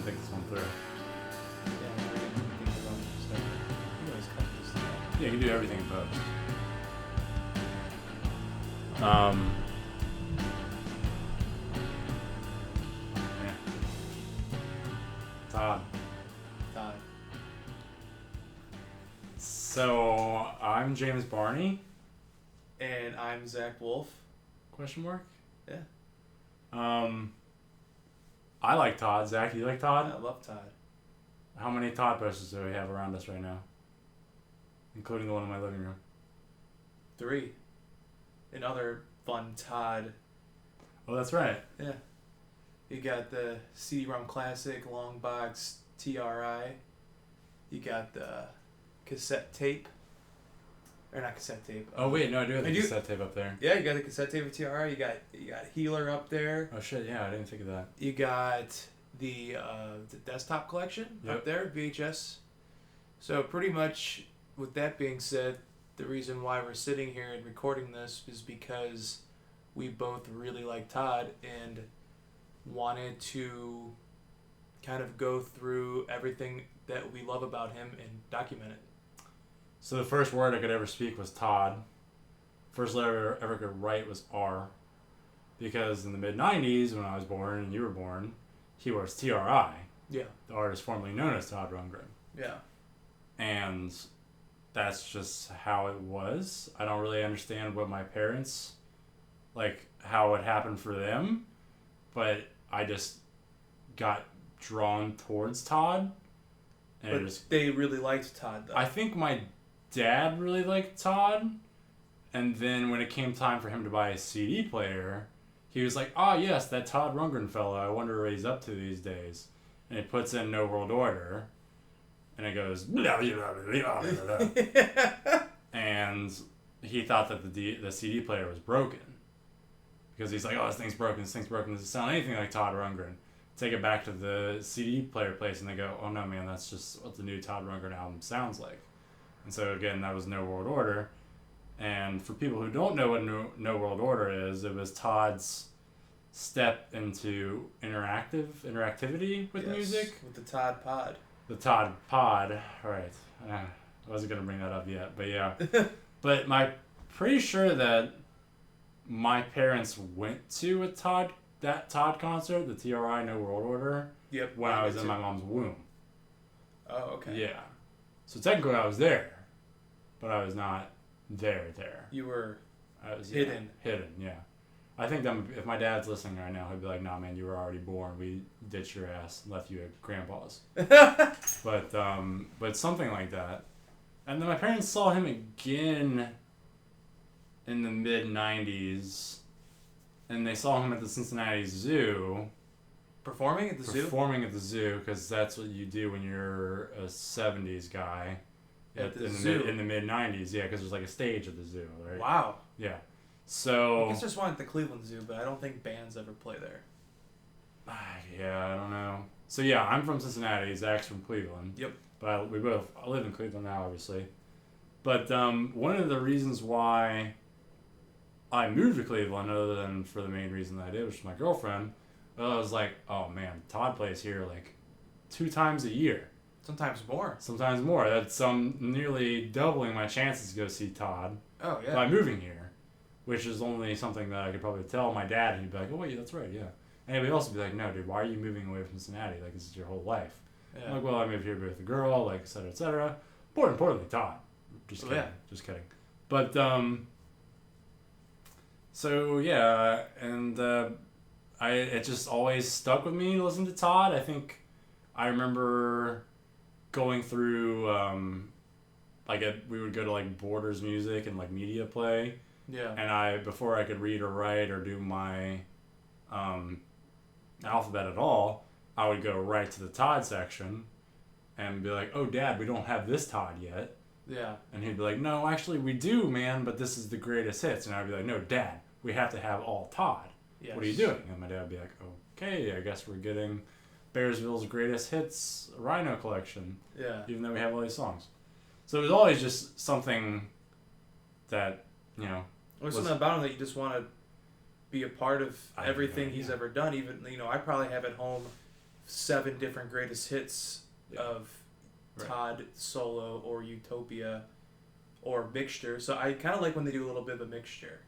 think this one through. Yeah, I didn't think about stuff. You always cut this stuff. Yeah, you can do everything in post. Yeah. Todd. So, I'm James Barney. And I'm Zack Wolfe. Question mark? Yeah. I like Todd. Zack, do you like Todd? I love Todd. How many Todd posters do we have around us right now? Including the one in my living room. 3. Another fun Todd. Oh, that's right. Yeah. You got the CD-ROM Classic Long Box TRI. You got the cassette tape. Or not cassette tape. Oh wait, no, I do have the cassette tape up there. Yeah, you got the cassette tape of TRI. You got Healer up there. Oh shit, yeah, I didn't think of that. You got the desktop collection up there, VHS. So pretty much, with that being said, the reason why we're sitting here and recording this is because we both really like Todd and wanted to kind of go through everything that we love about him and document it. So the first word I could ever speak was Todd. First letter I ever could write was R. Because in the mid-90s, when I was born and you were born, he was TRI. Yeah. The artist formerly known as Todd Rundgren. Yeah. And that's just how it was. I don't really understand what my parents, like, how it happened for them. But I just got drawn towards Todd. And but they really liked Todd, though. I think my dad really liked Todd, and then when it came time for him to buy a CD player, he was like, "Oh yes, that Todd Rundgren fellow. I wonder what he's up to these days." And he puts in No World Order, and it goes blah, blah, blah, blah, blah. And he thought that the CD player was broken because he's like, "Oh, this thing's broken. This thing's broken. Does it sound anything like Todd Rundgren?" Take it back to the CD player place, and they go, "Oh no, man, that's just what the new Todd Rundgren album sounds like." And so again, that was No World Order. And for people who don't know what No World Order is, it was Todd's step into interactivity with music. With the Todd Pod. The Todd Pod, right. I wasn't going to bring that up yet, but yeah. But pretty sure that my parents went to that Todd concert, the TRI No World Order, when I was in my mom's womb. Oh, okay. Yeah. So technically I was there, but I was not there. You were hidden. Hidden, yeah. I think that if my dad's listening right now, he'd be like, "Nah, man, you were already born. We ditched your ass and left you at grandpa's." But something like that. And then my parents saw him again in the mid-90s, and they saw him at the Cincinnati Zoo. Performing at the zoo, because that's what you do when you're a 70s guy. In the mid-90s, yeah, because there's like a stage at the zoo, right? Wow. Yeah. So... I guess there's one at the Cleveland Zoo, but I don't think bands ever play there. Yeah, I don't know. So yeah, I'm from Cincinnati, Zack's from Cleveland. Yep. But I live in Cleveland now, obviously. But one of the reasons why I moved to Cleveland, other than for the main reason that I did, which was my girlfriend, I was like, oh man, Todd plays here like 2 times a year. Sometimes more. That's nearly doubling my chances to go see Todd. Oh, yeah. By moving here, which is only something that I could probably tell my dad, and he'd be like, "Oh, wait, that's right, yeah." And he'd also be like, "No, dude, why are you moving away from Cincinnati? Like, this is your whole life." Yeah. I'm like, "Well, I moved here with a girl, like, et cetera, et cetera." More importantly, Todd. Just kidding. But, so, yeah, and it just always stuck with me to listen to Todd. I think I remember going through, we would go to, like, Borders Music and, like, Media Play. Yeah. And before I could read or write or do my alphabet at all, I would go right to the Todd section and be like, "Oh, Dad, we don't have this Todd yet." Yeah. And he'd be like, "No, actually we do, man, but this is the greatest hits." And I'd be like, "No, Dad, we have to have all Todd. Yes. What are you doing?" And my dad would be like, "Okay, I guess we're getting Bearsville's Greatest Hits Rhino Collection." Yeah. Even though we have all these songs. So it was always just something that, There's something about him that you just want to be a part of everything he's ever done. Even, I probably have at home 7 different greatest hits of Right. Todd solo or Utopia or mixture. So I kind of like when they do a little bit of a mixture.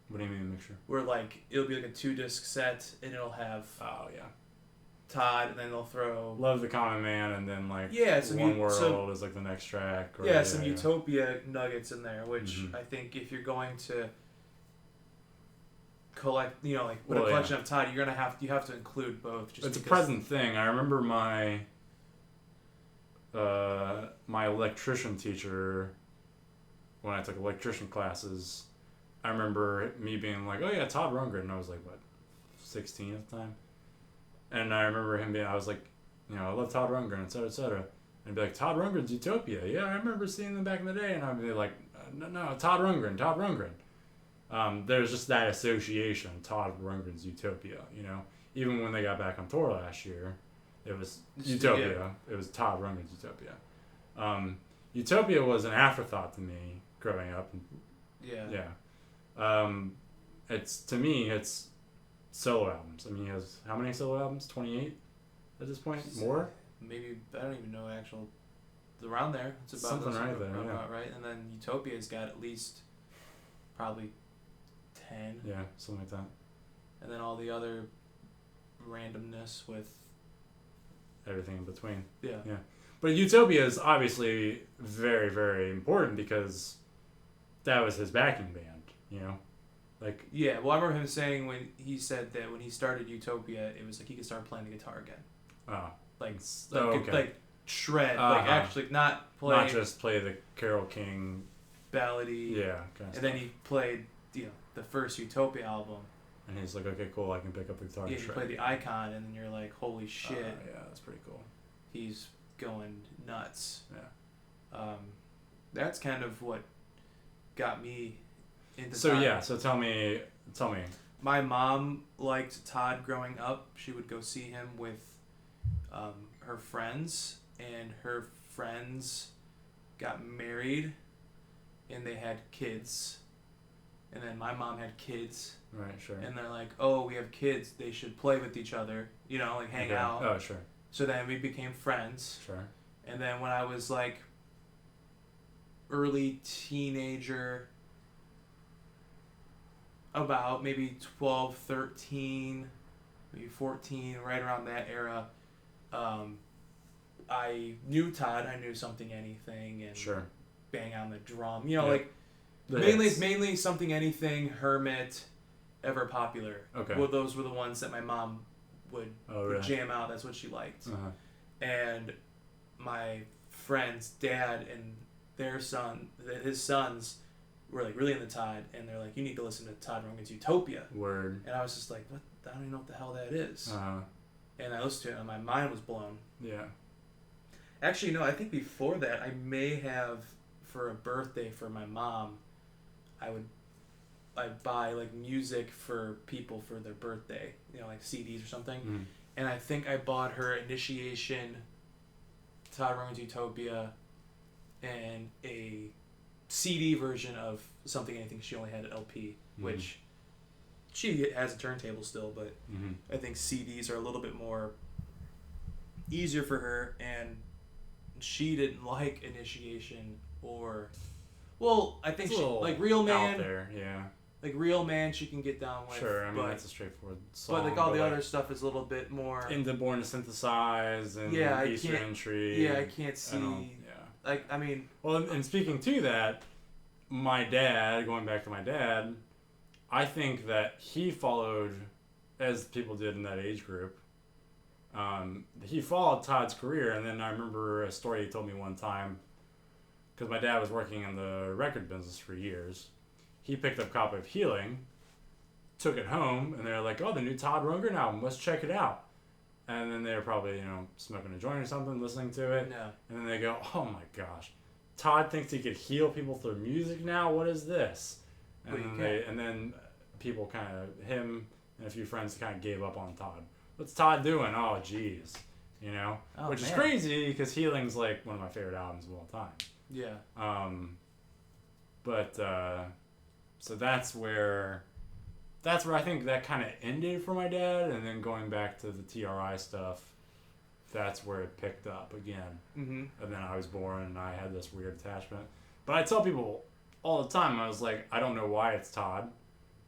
What do you mean mixture? Where like it'll be like a 2-disc set and it'll have Oh yeah. Todd and then they'll throw Love the Common Man and then like some One World is like the next track. Or, some Utopia nuggets in there, which I think if you're going to collect, like with a collection of Todd, you have to include both. Just it's a present thing. I remember my my electrician teacher, when I took electrician classes, I remember me being like, oh yeah, Todd Rundgren, and I was like, what, 16 at the time? And I remember him being, I was like, I love Todd Rundgren, et cetera, et cetera. And he'd be like, Todd Rundgren's Utopia. Yeah, I remember seeing them back in the day. And I'd be like, no, Todd Rundgren. There's just that association, Todd Rundgren's Utopia, Even when they got back on tour last year, it was Utopia. Yeah. It was Todd Rundgren's Utopia. Utopia was an afterthought to me growing up. Yeah. It's solo albums. I mean, he has how many solo albums? 28 at this point? More? Maybe, I don't even know actual. Around there. It's about something right there. About right. And then Utopia's got at least probably 10. Yeah, something like that. And then all the other randomness with everything in between. Yeah. But Utopia is obviously very, very important because that was his backing band, Like, yeah, well, I remember him saying when he said that when he started Utopia, it was like he could start playing the guitar again. Oh. Like shred, like actually not play. Not just play the Carole King ballady. Yeah. And then he played, the first Utopia album. And he's like, okay, cool, I can pick up the guitar. Yeah, he played the Icon, and then you're like, holy shit. Yeah, that's pretty cool. He's going nuts. Yeah. That's kind of what got me into Todd. So tell me. My mom liked Todd growing up. She would go see him with her friends, and her friends got married, and they had kids. And then my mom had kids. Right, sure. And they're like, oh, we have kids. They should play with each other, like hang out. Oh, sure. So then we became friends. Sure. And then when I was like early teenager, about maybe 12, 13, maybe 14, right around that era, I knew Todd. I knew Something Anything and sure. Bang on the Drum. Like mainly Something Anything, Hermit, Ever Popular. Okay. Well, those were the ones that my mom would really? jam out. That's what she liked. Uh-huh. And my friend's dad and his sons were like really into Todd, and they're like, you need to listen to Todd Rundgren's Utopia. Word. And I was just like, what? I don't even know what the hell that is. Uh-huh. And I listened to it, and my mind was blown. Yeah. Actually, no, I think before that, I may have, for a birthday for my mom, I'd buy like music for people for their birthday, like CDs or something. Mm. And I think I bought her Initiation, Todd Rundgren's Utopia, and a CD version of Something Anything. She only had an LP, which she has a turntable still, but I think CDs are a little bit more easier for her, and she didn't like Initiation or, well, I think she like Real Man. Out there, yeah. Like Real Man, she can get down with. Sure, I mean that's a straightforward song. But like all the other stuff is a little bit more. Into Born to Synthesize and Eastern Entry. Yeah, I can't see. Like, I mean. Well, and speaking to that, my dad, going back to my dad, I think that he followed, as people did in that age group, he followed Todd's career. And then I remember a story he told me one time, because my dad was working in the record business for years. He picked up a copy of Healing, took it home, and they're like, oh, the new Todd Rundgren album, let's check it out. And then they were probably, smoking a joint or something, listening to it. Yeah. And then they go, oh my gosh, Todd thinks he could heal people through music now? What is this? And then people kind of, him and a few friends kind of gave up on Todd. What's Todd doing? Oh, geez. Which is crazy because Healing's like one of my favorite albums of all time. Yeah. So that's where I think that kind of ended for my dad, and then going back to the TRI stuff, that's where it picked up again. Mm-hmm. And then I was born, and I had this weird attachment. But I tell people all the time, I was like, I don't know why it's Todd.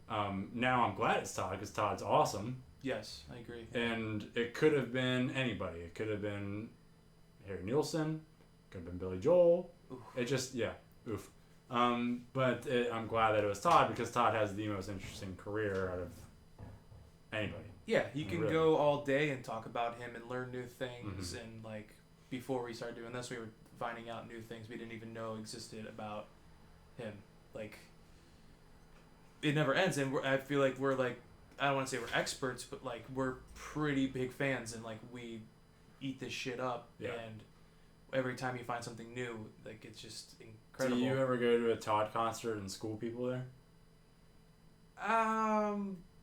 Now I'm glad it's Todd, because Todd's awesome. Yes, I agree. And it could have been anybody. It could have been Harry Nilsson. Could have been Billy Joel. Oof. It just, yeah, oof. I'm glad that it was Todd, because Todd has the most interesting career out of anybody. Yeah, you can really go all day and talk about him and learn new things. Mm-hmm. And like before we started doing this, we were finding out new things we didn't even know existed about him. Like it never ends, and I feel like we're like, I don't want to say we're experts, but like we're pretty big fans, and like we eat this shit up. Yeah. And every time you find something new, like it's just incredible. Do you ever go to a Todd concert and school people there?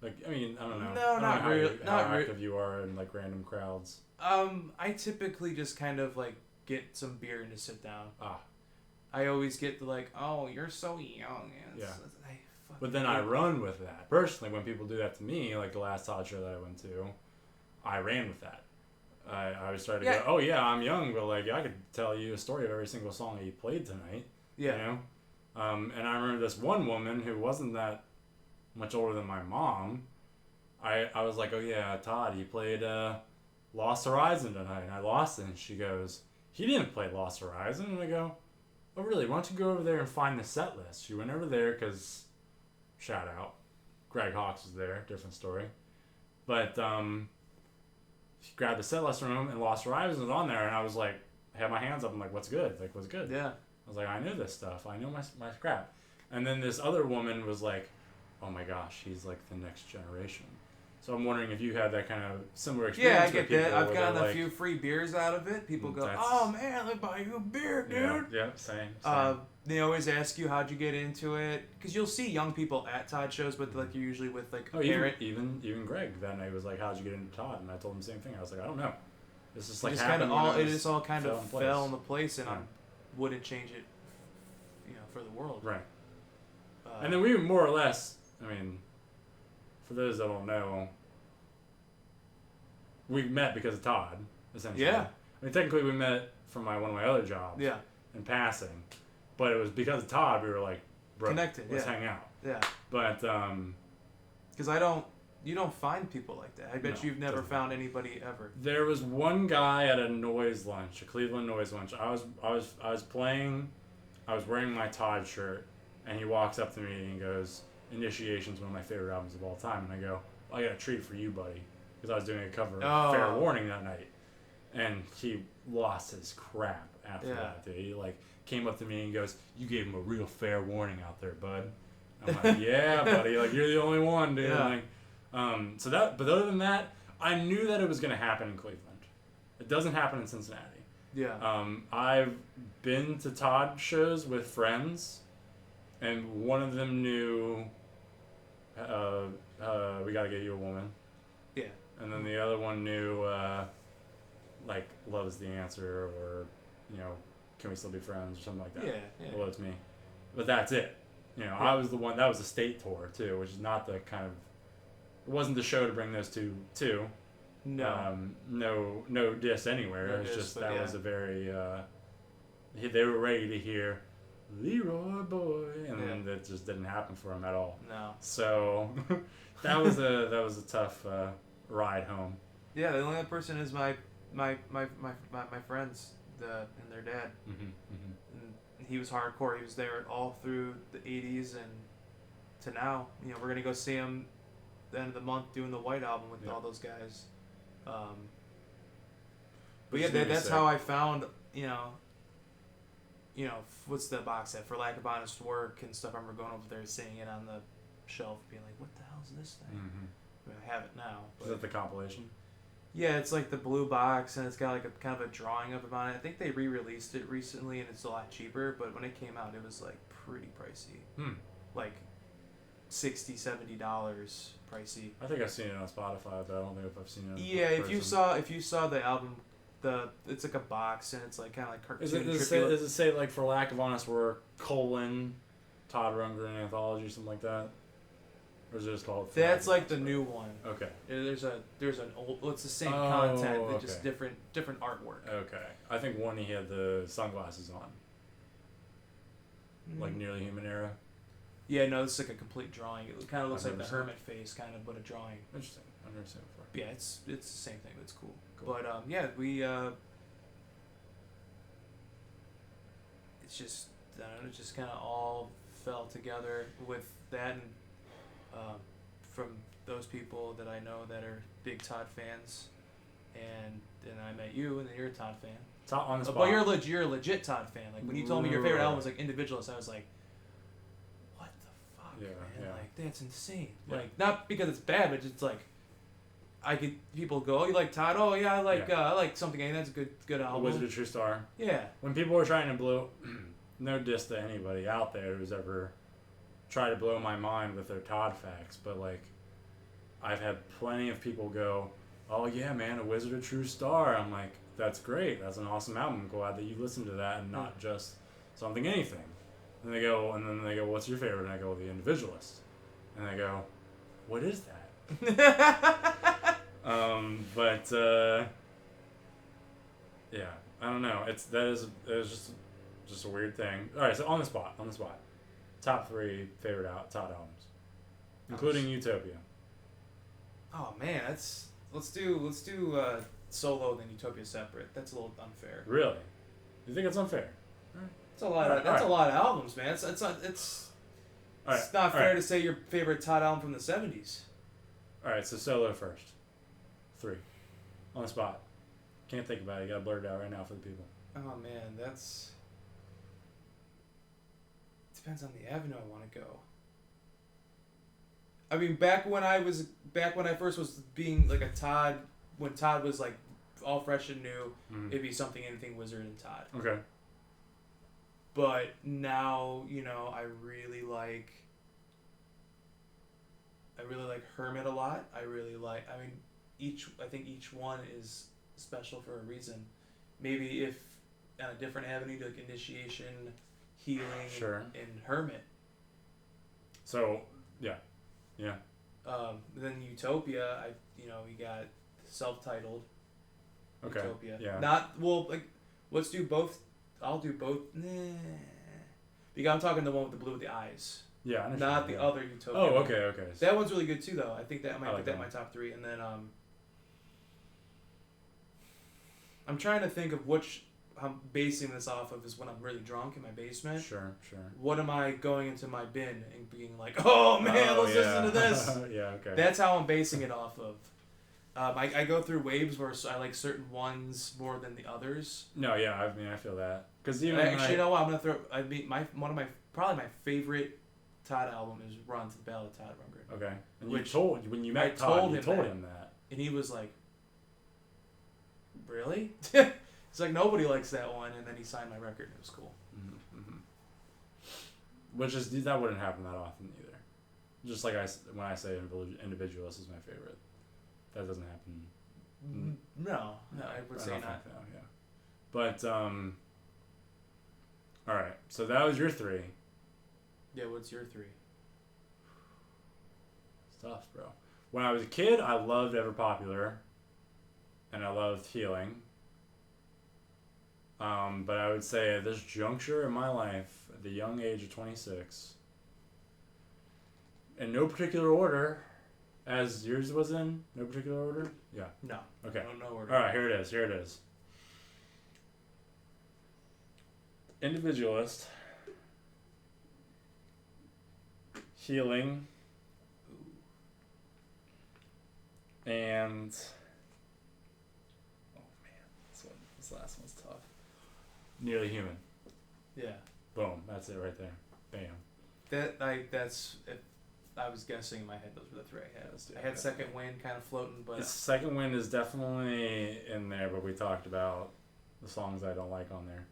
Like, I mean, I don't know. No, not really. How active you are in like random crowds. I typically just kind of like get some beer and just sit down. I always get the like, oh, you're so young. And yeah. But then I run with that. Personally, when people do that to me, like the last Todd show that I went to, I ran with that. I was starting to go, oh yeah, I'm young, but like I could tell you a story of every single song that you played tonight. Yeah. You know? And I remember this one woman who wasn't that much older than my mom. I was like, oh yeah, Todd, you played Lost Horizon tonight, and I lost it. And she goes, he didn't play Lost Horizon. And I go, oh really? Why don't you go over there and find the set list? She went over there because, shout out, Greg Hawkes was there, different story. But she grabbed the set list from him, and Lost Horizon was on there, and I was like, I had my hands up, I'm like, what's good? Like, what's good? Yeah. I was like, I know this stuff. I know my crap. And then this other woman was like, oh my gosh, he's like the next generation. So I'm wondering if you had that kind of similar experience. Yeah, I get that. I've gotten a few free beers out of it. People go, oh man, let me buy you a beer, dude. Yeah, same. They always ask you, how'd you get into it? Because you'll see young people at Todd shows, but like you're usually with like a parent. Even Greg that night was like, how'd you get into Todd? And I told him the same thing. I was like, I don't know. This is like it just all kind of fell into place, and I wouldn't change it, for the world. Right. And then we more or less, I mean, for those that don't know, we met because of Todd, essentially. Yeah. I mean, technically we met from one of my other jobs. Yeah. In passing, but it was because of Todd. We were like, bro, connected. Let's hang out. Yeah. But because you don't find people like that. I bet you've never found anybody ever. There was one guy at a noise lunch, a Cleveland noise lunch. I was playing, I was wearing my Todd shirt, and he walks up to me and he goes, "Initiation's one of my favorite albums of all time." And I go, "I got a treat for you, buddy," because I was doing a cover of Fair Warning that night, and he lost his crap after that. Dude. He like came up to me and goes, "You gave him a real fair warning out there, bud." I'm like, "Yeah, buddy. Like you're the only one, dude." Yeah. Like, but other than that, I knew that it was gonna happen in Cleveland. It doesn't happen in Cincinnati. Yeah. I've been to Todd shows with friends, and one of them knew, "We Gotta Get You a Woman." Yeah. And then the other one knew, like, "Love Is the Answer," or, "Can We Still Be Friends," or something like that. Yeah. Well, it's me. But that's it. I was the one, that was a state tour, too, which is not the kind of, it wasn't the show to bring those two to. No. No diss anywhere. No it's diss, just, that was a very, they were ready to hear Leroy Boy, and then it just didn't happen for them at all. No. So, that was a tough ride home. Yeah, the only other person is my friends, and their dad. Mm-hmm, mm-hmm. And he was hardcore. He was there all through the 80s and to now. We're gonna go see him the end of the month doing the White Album with all those guys. But yeah, that's how I found what's the box set, For Lack of Honest Work and stuff. I remember going over there, seeing it on the shelf, being like, "What the hell is this thing?" Mm-hmm. I mean, I have it now. Is that the compilation? Yeah, it's like the blue box, and it's got like a kind of a drawing of it on it. I think they re-released it recently, and it's a lot cheaper. But when it came out, it was like pretty pricey. Like $60, $70 pricey. I think I've seen it on Spotify, but I don't think I've seen it. Yeah, if you saw the album, it's like a box, and it's like kind of like cartoon. Does it say like For Lack of Honest Work : Todd Rundgren Anthology, something like that? Or is it just called? That's like the new one. Okay. There's an old. Well, it's the same content, but okay. just different artwork. Okay. I think one he had the sunglasses on. Like Nearly Human era. Yeah, no, this is like a complete drawing. It kind of looks like the 100%. hermit face, kind of, but a drawing. Interesting. I've never seen it before. Yeah, it's the same thing, but it's cool. Cool. But yeah, we it's just I don't know, it just kind of all fell together with that, and from those people that I know that are big Todd fans, and then I met you, and then you're a Todd fan. Todd on the spot. But you're a legit Todd fan. Like when you told me your favorite album was like Individualist, I was like, what the fuck, man? Yeah. Like that's insane. Yeah. Like not because it's bad, but just like people go, oh, you like Todd? Oh yeah, I like Something. And that's a good album. Wizard of True Star. Yeah. When people were trying to blow, no diss to anybody out there who's ever tried to blow my mind with their Todd facts, but like, I've had plenty of people go, oh yeah, man, A Wizard of True Star. I'm like, that's great. That's an awesome album. I'm glad that you listened to that and not just Something Anything. And then they go, what's your favorite? And I go, The Individualist. And they go, what is that? Yeah, I don't know. It was just a weird thing. All right, so on the spot, top 3 favorite Todd albums, including Utopia. Oh man, let's do Solo then Utopia separate. That's a little unfair. Really? You think it's unfair? It's a lot. A lot of albums, man. It's not fair to say your favorite Todd album from the 70s. All right, so Solo first. 3. On the spot. Can't think about it. You gotta blurt it out right now for the people. Oh man, depends on the avenue I want to go. I mean, back when I first was being like a Todd, when Todd was like all fresh and new, it'd be Something Anything, Wizard, and Todd. Okay. But now, I really like Hermit a lot. I think each one is special for a reason. Maybe if on a different avenue, like Initiation, Healing, sure. and Hermit. So, yeah. Then Utopia, we got self-titled. Okay. Utopia. Yeah. Let's do both. I'll do both. Because I'm talking the one with the blue with the eyes. Yeah, I understand. Not the other Utopia. Oh, okay. That one's really good too, though. I think that I might put that in my one. top 3. And then I'm trying to think of which I'm basing this off of is when I'm really drunk in my basement. Sure. What am I going into my bin and being like, oh man, let's listen to this. Yeah, okay. That's how I'm basing it off of. I go through waves where I like certain ones more than the others. No, yeah, I mean I feel that because you know what? I'm gonna throw. Probably my favorite Todd album is Run to the Ballad of Todd Rundgren. Okay. And when you met Todd, you told him that. And he was like, really? It's like, nobody likes that one. And then he signed my record and it was cool. Mm-hmm. Which is, that wouldn't happen that often either. Just like when I say Individualist is my favorite. That doesn't happen. No, I would say not. So, yeah. But, alright. So that was your 3. Yeah, what's your 3? It's tough, bro. When I was a kid, I loved Ever Popular. And I loved Healing. But I would say at this juncture in my life, at the young age of 26, in no particular order, as yours was in, no particular order? Yeah. No. Okay. No order. Alright, here it is. Individualist. Healing. And this last one's tough. Nearly Human. Yeah. Boom. That's it right there. Bam. I was guessing in my head those were the 3 I had. I had Second Wind kind of floating, but Second Wind is definitely in there, but we talked about the songs I don't like on there.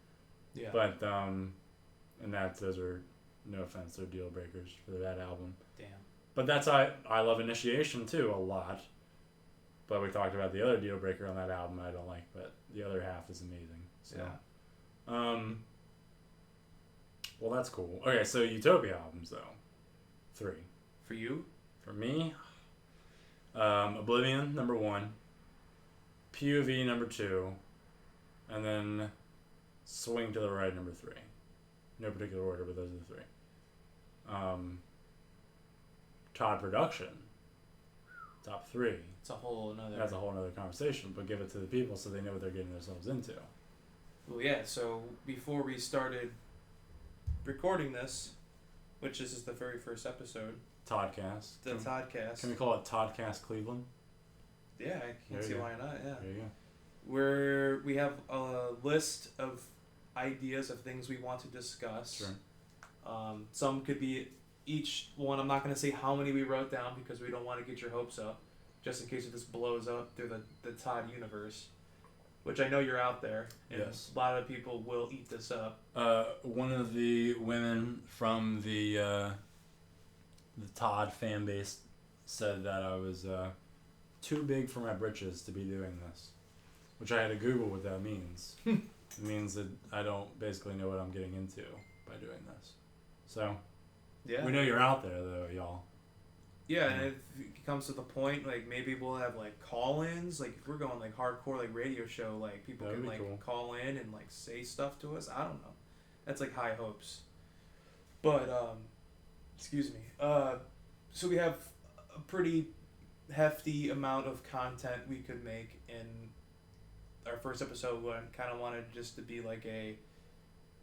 Yeah. But and those are, no offense, they're deal breakers for that album. Damn. But that's I love Initiation too a lot. But we talked about the other deal breaker on that album I don't like, but the other half is amazing. So, yeah. Well, that's cool. Okay, so Utopia albums though, 3. For you? For me, Oblivion, number 1. POV, number 2. And then Swing to the Right, number 3. No particular order, but those are the 3. Todd Production, top 3. It's a whole another. That's a whole other conversation, but give it to the people so they know what they're getting themselves into. Well, yeah, so before we started recording this, which this is the very first episode. Toddcast. Toddcast. Can we call it Toddcast Cleveland? Yeah, I can't see why not, yeah. There you go. We have a list of ideas of things we want to discuss. Sure. Some could be each one. I'm not going to say how many we wrote down because we don't want to get your hopes up, just in case if this blows up through the Todd universe, which I know you're out there. And yes. A lot of people will eat this up. One of the women from the Todd fan base said that I was too big for my britches to be doing this, which I had to Google what that means. It means that I don't basically know what I'm getting into by doing this. So, yeah, we know you're out there though, y'all. Yeah, and if it comes to the point, like maybe we'll have like call-ins. Like if we're going like hardcore like radio show, like people can like cool. Call in and like say stuff to us. I don't know. That's like high hopes. But excuse me. So we have a pretty hefty amount of content we could make in our first episode. One kind of wanted just to be like a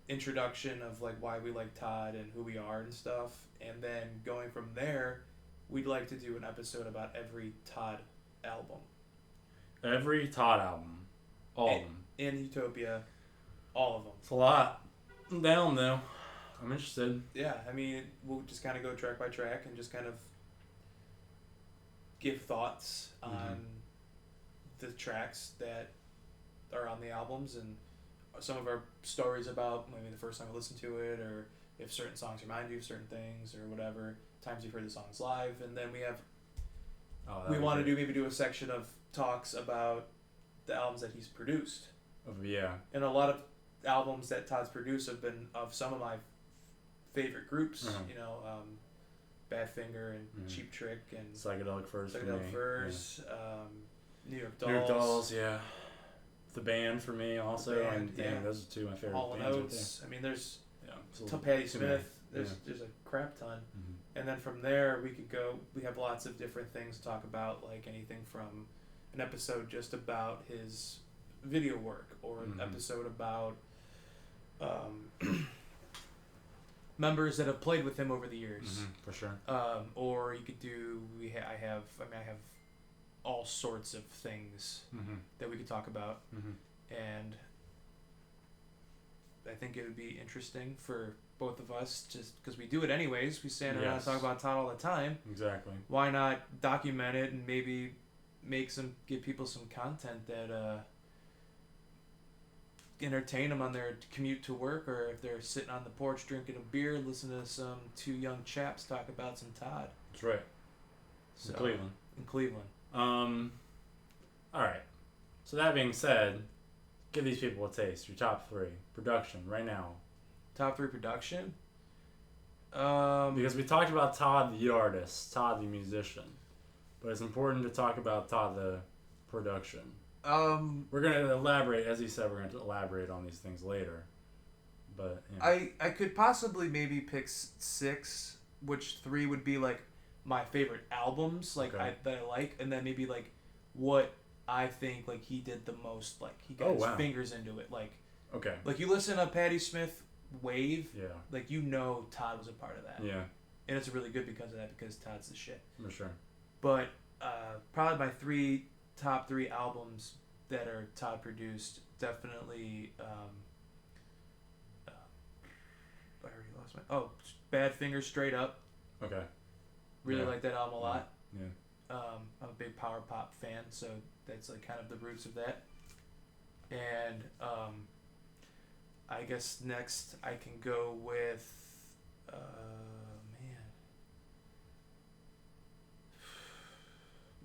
introduction of like why we like Todd and who we are and stuff, and then going from there, we'd like to do an episode about every Todd album. Every Todd album, all of them. And Utopia, all of them. It's a lot. I'm down though. I'm interested. Yeah, I mean, we'll just kind of go track by track and just kind of give thoughts on the tracks that are on the albums and some of our stories about maybe the first time I listened to it, or if certain songs remind you of certain things, or whatever, times you've heard the songs live. And then we have, we want to do a section of talks about the albums that he's produced. Yeah. And a lot of albums that Todd's produced have been of some of my favorite groups, you know, Badfinger and Cheap Trick and Psychedelic Furs. New York Dolls. New York Dolls, yeah. The Band for me also, Band, and those are two of my favorite Hall & bands. Oates. I mean, there's Absolutely. Patti Smith. There's a crap ton, and then from there we could go. We have lots of different things to talk about, like anything from an episode just about his video work, or an episode about members that have played with him over the years. For sure. Or you could do. I have all sorts of things that we could talk about, and I think it would be interesting for both of us, just because we do it anyways. We stand around and talk about Todd all the time. Exactly. Why not document it and maybe give people some content that entertain them on their commute to work, or if they're sitting on the porch drinking a beer, listening to some two young chaps talk about some Todd. That's right. So, In Cleveland. All right. So that being said, give these people a taste. Your top 3 production right now. Top 3 production. Because we talked about Todd the artist, Todd the musician, but it's important to talk about Todd the production. We're gonna elaborate, as he said, we're gonna elaborate on these things later. But I could possibly maybe pick 6, which 3 would be like my favorite albums, like that I like, and then maybe like what I think like he did the most, like he got his fingers into it, like like you listen to Patti Smith Wave, like you know Todd was a part of that, and it's really good because of that, because Todd's the shit for sure. But probably my top 3 albums that are Todd produced, definitely I already lost my Badfinger Straight Up. Really like that album a lot. I'm a big power pop fan, so that's like kind of the roots of that. And I guess next I can go with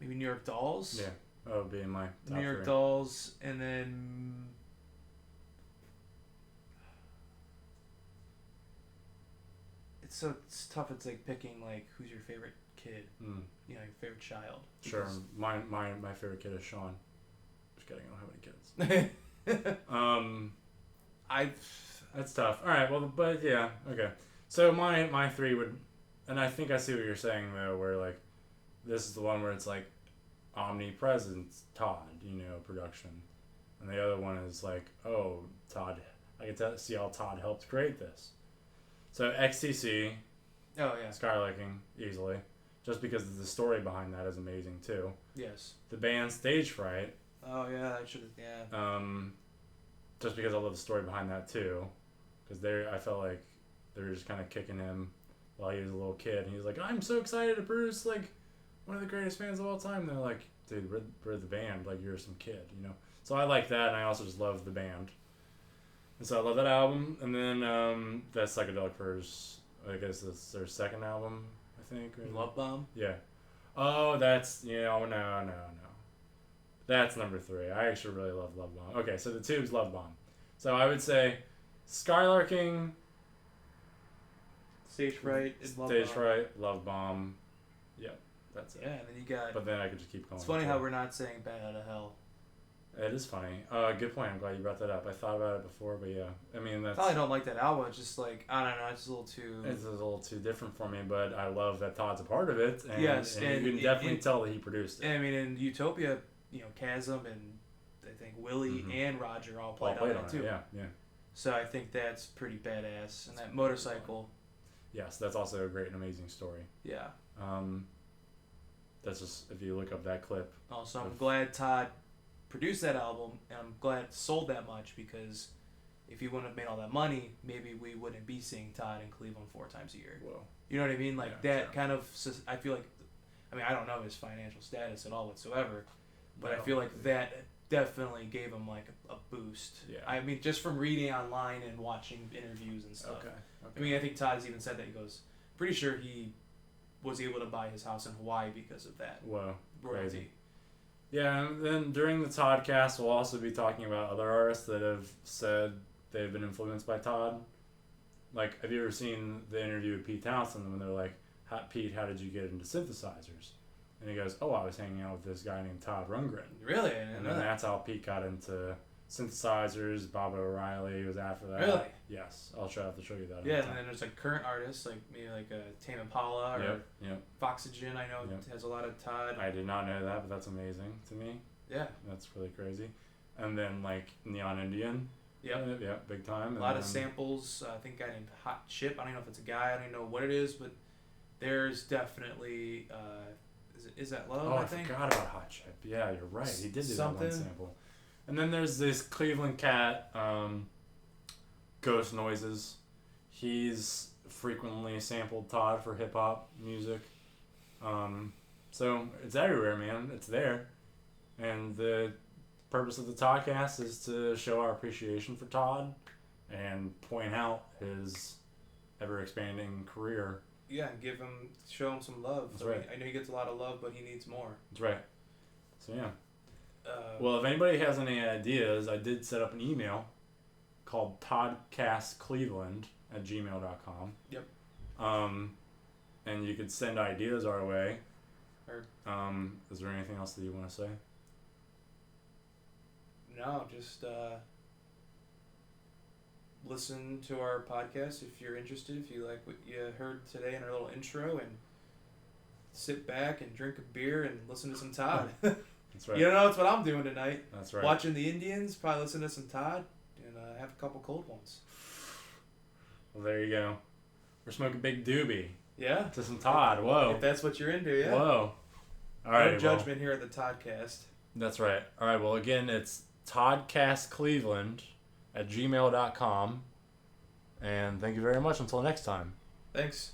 maybe New York Dolls. Yeah, that would be in my top New York 3. Dolls, and then it's tough. It's like picking like who's your favorite kid. Mm. You know, your favorite child. Sure. My favorite kid is Sean. Just kidding. I don't have any kids. That's tough. All right. Well, but yeah. Okay. So my 3 would, and I think I see what you're saying though, where like, this is the one where it's like, omnipresent Todd, production, and the other one is like, oh, Todd. I can see how Todd helped create this. So XTC. Oh yeah. Skylarking easily, just because the story behind that is amazing too. Yes. The band Stage Fright. Oh yeah, I should have. Yeah. Just because I love the story behind that too, because I felt like they were just kind of kicking him while he was a little kid, and he was like, I'm so excited to produce like one of the greatest bands of all time. And they're like, dude, we're the band, like you're some kid, So I like that, and I also just love the band. And so I love that album, and then that Psychedelic Furs, I guess that's their second album, I think. Love Bomb? Yeah. Oh, that's, no. That's number 3. I actually really love Love Bomb. Okay, so the tube's Love Bomb. So I would say Skylarking, Stage Fright, is Love Stage Bomb. Fright, Love Bomb. Yep, that's it. Yeah, and then you got... But then I could just keep going. It's funny how we're not saying Bad Out of Hell. It is funny. Good point. I'm glad you brought that up. I thought about it before, but yeah. I mean, that's... I probably don't like that album. It's just like, I don't know, it's a little too... It's a little too different for me, but I love that Todd's a part of it. And, yes, and you can definitely tell that he produced it. And I mean, in Utopia, Chasm and I think Willie and Roger all played on it too. Yeah. So I think that's pretty badass. And that motorcycle... Yes, that's also a great and amazing story. Yeah. That's just, if you look up that clip. Also, I'm glad Todd produced that album, and I'm glad it sold that much, because if he wouldn't have made all that money, maybe we wouldn't be seeing Todd in Cleveland 4 times a year. Whoa. You know what I mean? Like, Yeah, that sure. kind of, I feel like, I mean, I don't know his financial status at all whatsoever, but I feel like that definitely gave him, like, a boost. Yeah. I mean, just from reading online and watching interviews and stuff. Okay. I mean, I think Todd's even said that. He goes, pretty sure he was able to buy his house in Hawaii because of that Whoa. royalty. Crazy. Yeah, and then during the Toddcast, we'll also be talking about other artists that have said they've been influenced by Todd. Like, have you ever seen the interview with Pete Townsend when they're like, Pete, how did you get into synthesizers? And he goes, oh, I was hanging out with this guy named Todd Rundgren. Really? And then that's how Pete got into synthesizers. Bob O'Reilly was after that. Really? Yes. I'll try to show you that. Yeah, and then there's like current artists, like maybe like Tame Impala or Foxygen. I know has a lot of Todd. I did not know that, but that's amazing to me. Yeah. That's really crazy. And then like Neon Indian. Yep. Yeah, big time. A lot of samples. I think a guy named Hot Chip. I don't even know if it's a guy. I don't even know what it is, but there's definitely. Is that Love? Oh, I think. forgot about Hot Chip. Yeah, you're right. He did do Something. that one sample. And then there's this Cleveland cat, Ghost Noises. He's frequently sampled Todd for hip hop music. So it's everywhere, man. It's there. And the purpose of the Toddcast is to show our appreciation for Todd and point out his ever expanding career. Yeah, and show him some love. That's right. I know he gets a lot of love, but he needs more. That's right. So yeah. Well, if anybody has any ideas, I did set up an email called toddcastcleveland@gmail.com. Yep. And you could send ideas our way. Or, is there anything else that you want to say? No, just listen to our podcast if you're interested, if you like what you heard today in our little intro, and sit back and drink a beer and listen to some Todd. That's right. You don't know, that's what I'm doing tonight. That's right. Watching the Indians, probably listen to some Todd, and have a couple cold ones. Well, there you go. We're smoking Big Doobie. Yeah? To some Todd. Whoa. If that's what you're into, yeah. Whoa. All right. No judgment here at the Toddcast. That's right. All right. Well, again, it's toddcastcleveland@gmail.com. And thank you very much. Until next time. Thanks.